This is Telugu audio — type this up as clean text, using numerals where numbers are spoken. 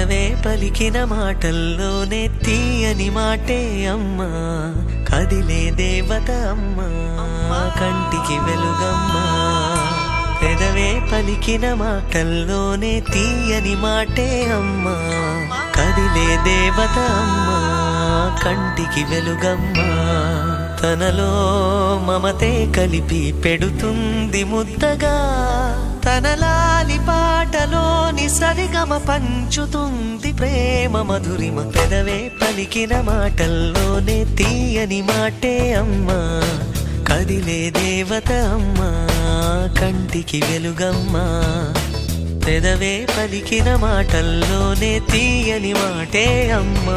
పెదవే పలికిన మాటల్లోనే తీయని మాటే అమ్మా, కదిలే దేవత అమ్మా, కంటికి వెలుగమ్మా. పెదవే పలికిన మాటల్లోనే తీయని మాటే అమ్మా, కదిలే దేవత అమ్మా, కంటికి వెలుగమ్మా. తనలో మమతే కలిపి పెడుతుంది ముద్దగా, తన లాలి పాటలోని సరిగమ పంచుతుంది ప్రేమ మధురిమ. పెదవే పలికిన మాటల్లోనే తీయని మాటే అమ్మా, కదిలే దేవత అమ్మా, కంటికి వెలుగమ్మా. పెదవే పలికిన మాటల్లోనే తీయని మాటే అమ్మా.